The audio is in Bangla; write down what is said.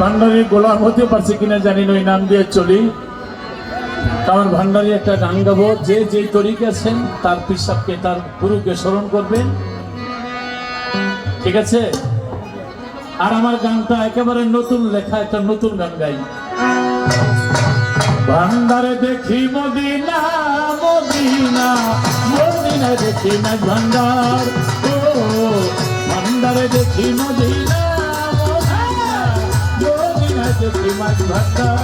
ভান্ডারি গোলাম হতে পারছে কিনা জানি না, ওই নাম দিয়ে চলি। কারণ ভান্ডারি একটা গান গাবো, যে যে তরিকে আছেন তার পিসাবকে, তার গুরুকে স্মরণ করবেন, ঠিক আছে? আর আমার গানটা একেবারে নতুন লেখা, একটা নতুন গান গাই। ভান্ডারে দেখি মদিনা, মদিনা মদিনা দেখি না ভান্ডার, ও ভান্ডারে দেখি মদিনা, মদিনা দেখি মাছ ভান্ডার।